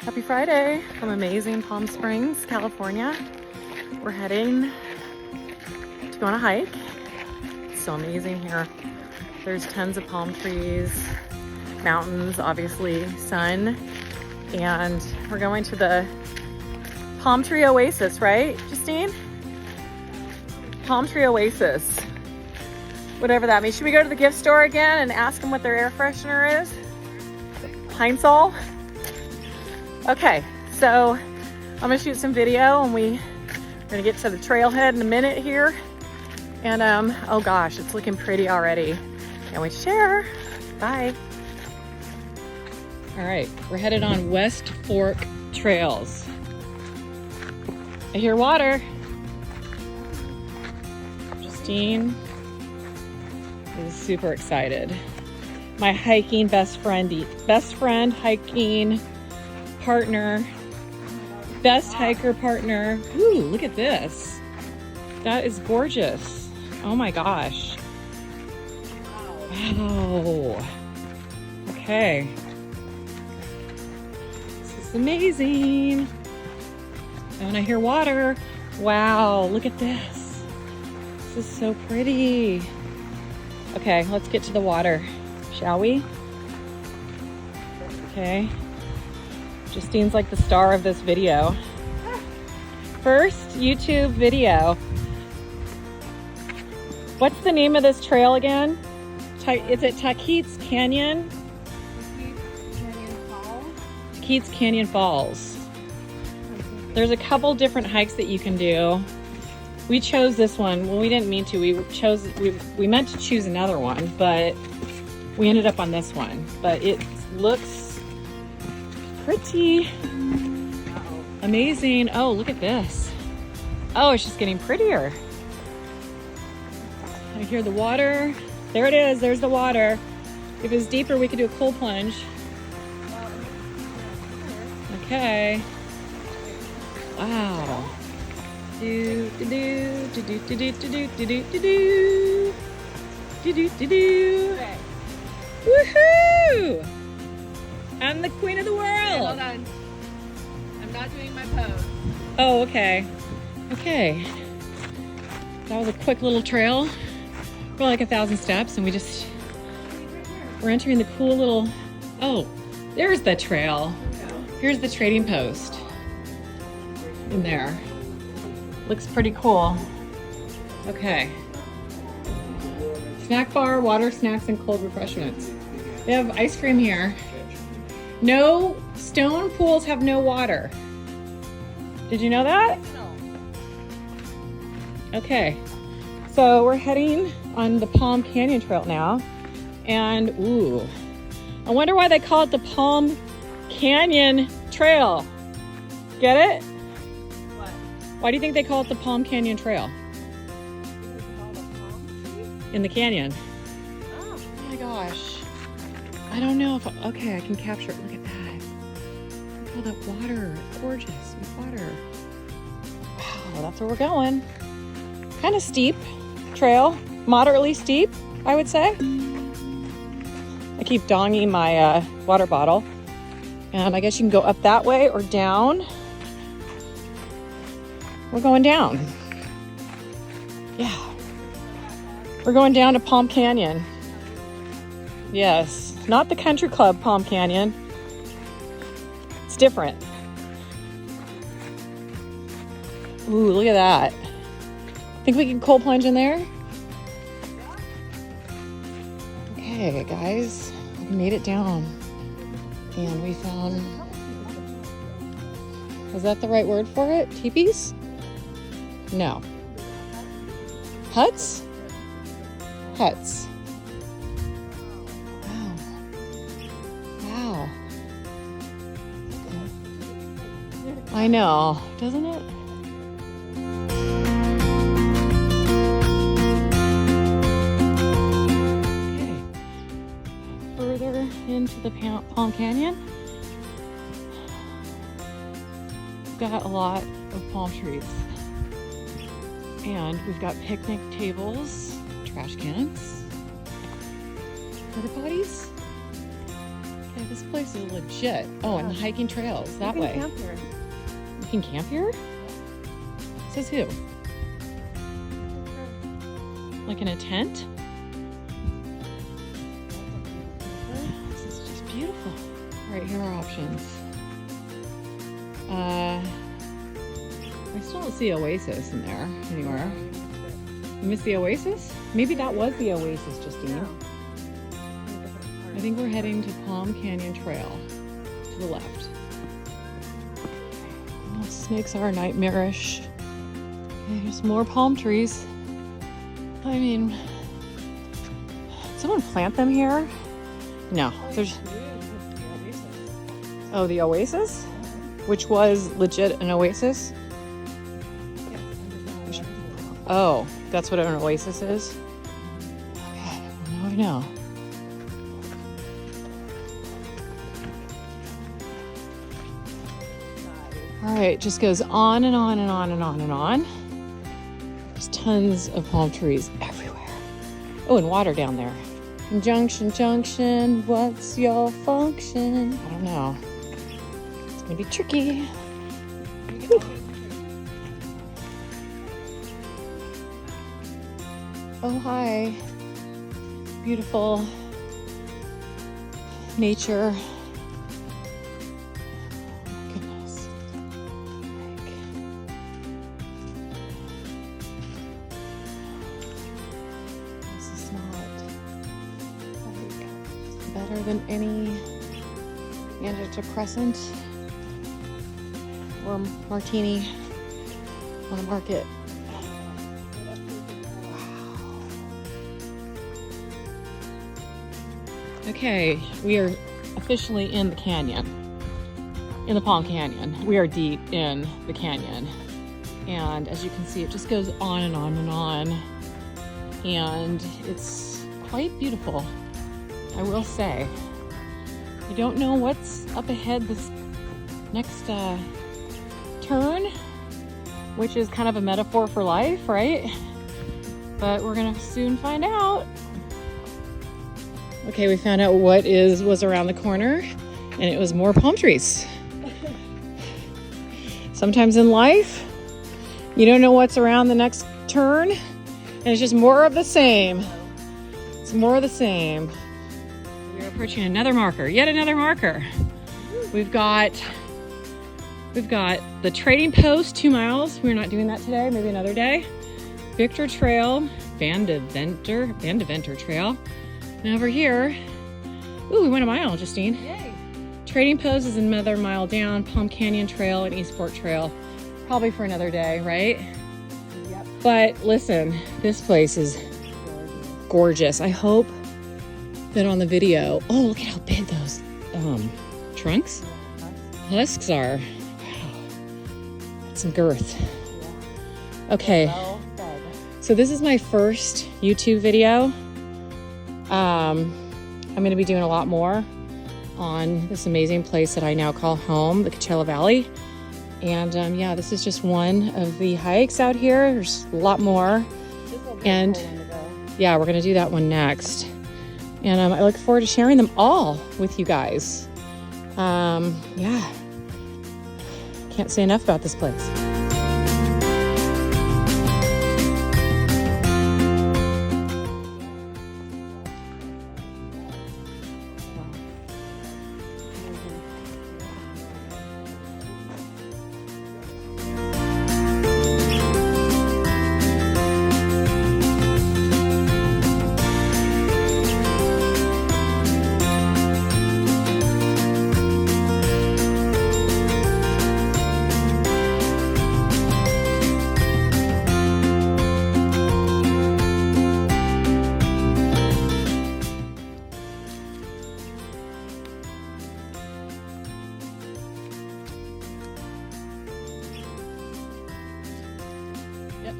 Happy Friday from amazing Palm Springs, California. We're heading to go on a hike. It's so amazing here. There's tons of palm trees, mountains, obviously, sun, and we're going to the Palm Tree Oasis, right, Justine? Palm Tree Oasis. Whatever that means. Should we go to the gift store again and ask them what their air freshener is? Pine Sol? Okay, so I'm gonna shoot some video and we're gonna get to the trailhead in a minute here. And oh gosh, it's looking pretty already. Can't wait to share. Bye. All right, we're headed on West Fork Trails. I hear water. Justine is super excited. My hiking best friend hiking partner, best hiker partner. Ooh, look at this. That is gorgeous. Oh my gosh. Wow. Okay. This is amazing. And I hear water. Wow, look at this. This is so pretty. Okay, let's get to the water, shall we? Okay. Justine's like the star of this video. First YouTube video. What's the name of this trail again? Is it Taquit's Canyon? Taquit's Canyon Falls. There's a couple different hikes that you can do. We chose this one. Well, we didn't mean to. We meant to choose another one, but we ended up on this one. But it looks pretty amazing. Oh, look at this. Oh, it's just getting prettier. I hear the water. There it is. There's the water. If it was deeper, we could do a cold plunge. Okay. Wow. Do do do do do do do do do do do do do do do. Woohoo! I'm the queen of the world. Okay, hold on. I'm not doing my pose. Oh, okay. Okay. That was a quick little trail. We're like 1,000 steps, and we're entering the cool little. Oh, there's the trail. Here's the trading post. In there. Looks pretty cool. Okay. Snack bar, water, snacks, and cold refreshments. They have ice cream here. No, stone pools have no water. Did you know that? Okay. So we're heading on the Palm Canyon Trail now. And ooh, I wonder why they call it the Palm Canyon Trail. Get it? What? Why do you think they call it the Palm Canyon Trail? In the canyon. Oh. Oh my gosh. I don't know if, okay, I can capture it. Look at that. Look at all that water. It's gorgeous with water. Wow, that's where we're going. Kind of steep trail, moderately steep, I would say. I keep donging my water bottle. And I guess you can go up that way or down. We're going down. Yeah. We're going down to Palm Canyon. Yes. Not the country club Palm Canyon. It's different. Ooh, look at that. Think we can cold plunge in there? Okay, guys. We made it down. And we found... Is that the right word for it? Teepees? No. Huts? Huts. Wow. I know, doesn't it? Okay. Further into the Palm Canyon, we've got a lot of palm trees. And we've got picnic tables, trash cans, porta potties. Okay. this place is legit. Oh, and the hiking trails that way. Camp here. You can camp here? Says who? Like in a tent? This is just beautiful. All right, here are options. I still don't see Oasis in there anywhere. You missed the Oasis? Maybe that was the Oasis, Justine. I think we're heading to Palm Canyon Trail to the left. Oh, snakes are nightmarish. Okay, here's more palm trees. I mean, did someone plant them here? No, there's. Oh, the Oasis? Which was legit an oasis? Oh, that's what an oasis is? Okay, now I know. All right, just goes on and on and on and on and on. There's tons of palm trees everywhere. Oh, and water down there. Conjunction, junction, what's your function? I don't know. It's gonna be tricky. Whew. Oh, hi. Beautiful nature. Oh, goodness. This is not better than any antidepressant or martini on the market. Okay, we are officially in the canyon, in the Palm Canyon. We are deep in the canyon. And as you can see, it just goes on and on and on. And it's quite beautiful, I will say. I don't know what's up ahead this next turn, which is kind of a metaphor for life, right? But we're gonna soon find out. Okay, we found out what was around the corner, and it was more palm trees. Sometimes in life, you don't know what's around the next turn, and it's just more of the same. It's more of the same. We're approaching another marker, yet another marker. We've got the trading post, 2 miles. We're not doing that today, maybe another day. Victor Trail, Van de Venter Trail. And over here, ooh, we went a mile, Justine. Yay. Trading Post is another mile down, Palm Canyon Trail and Eastport Trail. Probably for another day, right? Yep. But listen, this place is gorgeous. I hope that on the video, oh, look at how big those trunks, husks are. Wow, that's some girth. Okay, so this is my first YouTube video. I'm going to be doing a lot more on this amazing place that I now call home, the Coachella Valley. And yeah, this is just one of the hikes out here. There's a lot more. And yeah, we're going to do that one next. And I look forward to sharing them all with you guys. Yeah, can't say enough about this place. Yep.